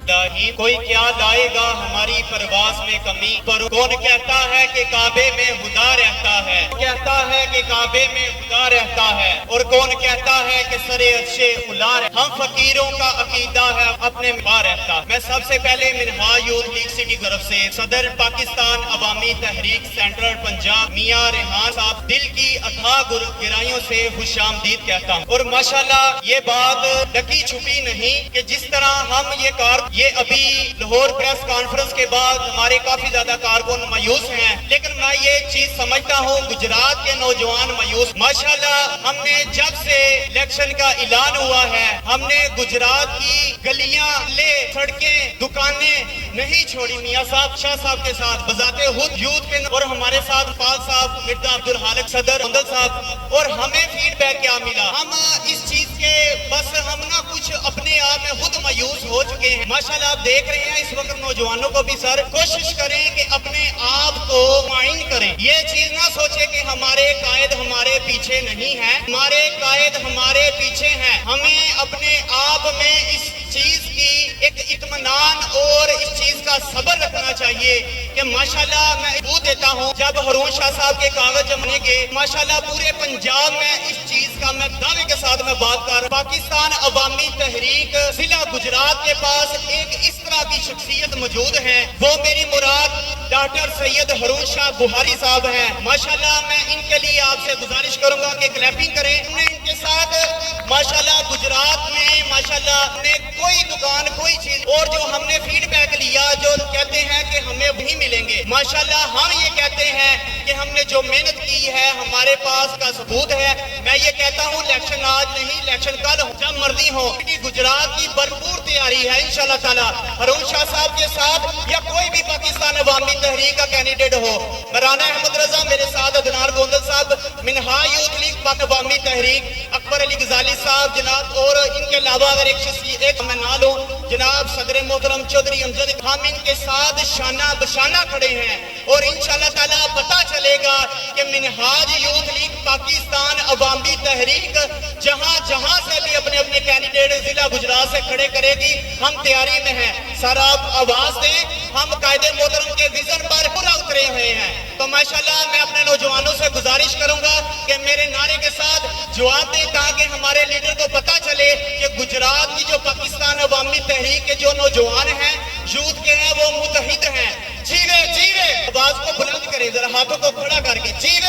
کوئی کیا لائے گا ہماری پرواز میں کمی، پر کون کہتا ہے کہ کعبے میں خدا رہتا ہے، کہتا ہے کہ کعبے میں خدا رہتا ہے، اور کون کہتا ہے کہ سرے عرش الا ہے، ہم فقیروں کا عقیدہ ہے اپنے میں رہتا ہے۔ میں سب سے پہلے منہاج یوتھ لیگ سٹی کی طرف سے صدر پاکستان عوامی تحریک سینٹرل پنجاب میاں ریحان صاحب دل کی اتھاہ گہرائیوں سے خوش آمدید کہتا ہوں، اور ماشاءاللہ یہ بات ڈکی چھپی نہیں کہ جس طرح ہم یہ ابھی لاہور پریس کانفرنس کے بعد ہمارے کافی زیادہ کارکن مایوس ہیں، لیکن میں یہ چیز سمجھتا ہوں گجرات کے نوجوان مایوس، ماشاءاللہ ہم نے جب سے الیکشن کا اعلان ہوا ہے ہم نے گجرات کی گلیاں لے سڑکیں دکانیں نہیں چھوڑی۔ میاں صاحب شاہ صاحب کے ساتھ بذات خود یوتھ کے اور ہمارے ساتھ فال صاحب مرزا عبدالخالق صدر اندل صاحب، اور ہمیں فیڈ بیک کیا ملا، ہم اس چیز کے بس ہم نہ کچھ اپنے آپ میں خود مایوس ہو چکے ہیں۔ ماشاءاللہ آپ دیکھ رہے ہیں اس وقت نوجوانوں کو بھی سر کوشش کریں کہ اپنے آپ کو معین کریں، یہ چیز نہ سوچے کہ ہمارے قائد ہمارے پیچھے نہیں ہیں، ہمارے قائد ہمارے پیچھے ہیں، ہمیں اپنے آپ میں اس چیز کی ایک اطمینان اور اس چیز کا صبر رکھنا چاہیے کہ ماشاءاللہ میں ثبوت دیتا ہوں جب ہارون شاہ صاحب کے کاغذ جمنے کے ماشاءاللہ پورے پنجاب میں اس چیز کا میں دعوے کے ساتھ میں بات کر پاکستان عوامی تحریک ضلع گجرات کے پاس ایک اس طرح کی شخصیت موجود ہے، وہ میری مراد ڈاکٹر سید ہارون شاہ بہاری صاحب ہیں۔ ماشاءاللہ میں ان کے لیے آپ سے گزارش کروں گا کہ کلیپنگ کریں، ہم نے ان کے ساتھ ماشاءاللہ گجرات میں ماشاءاللہ نے کوئی دکان کوئی چیز اور جو ہم نے فیڈ بیک لیا جو کہتے ہیں کہ ہمیں وہی ملیں گے، ماشاءاللہ ہم یہ کہتے ہیں کہ ہم نے جو محنت کی ہے ہمارے پاس کا ثبوت ہے۔ میں یہ کہتا ہوں الیکشن آج نہیں الیکشن کل ہو جب مرضی ہو، گجرات کی بھرپور تیاری ہے انشاءاللہ تعالی ہارون شاہ صاحب کے ساتھ یا کوئی بھی پاکستان عوامی تحریک کا کینڈیڈیٹ ہو، مولانا احمد رضا میرے ساتھ، ادنان گوندل صاحب منہاج یوتھ لیگ پاک عوامی تحریک، اکبر علی غزالی صاحب جناب، اور ان کے علاوہ اگر ایک میں نہ لوں جناب صدر محترم چودھری امجد، ہم ان کے ساتھ شانہ بشانہ کھڑے ہیں، اور انشاءاللہ تعالی پتہ چلے گا کہ منہاج یوتھ لیگ پاکستان عوامی تحریک جہاں جہاں سے بھی اپنے اپنے کینڈیڈیٹ ضلع گجرات سے کھڑے کرے گی، ہم تیاری میں ہیں۔ سر آپ آواز دیں، ہم قائد محترم کے ویژن پر پورا اترے ہوئے ہیں۔ تو ماشاءاللہ میں اپنے نوجوانوں سے گزارش کروں گا کہ میرے نعرے کے ساتھ جواب دیں تاکہ ہمارے لیڈر کو پتہ چلے کہ گجرات کی جو پاکستان عوامی تحریک کے جو نوجوان ہیں یوتھ کے ہیں وہ متحد ہیں۔ جیوے جیوے، آواز کو بلند کریں ذرا، ہاتھوں کو کھڑا کر کے جیوے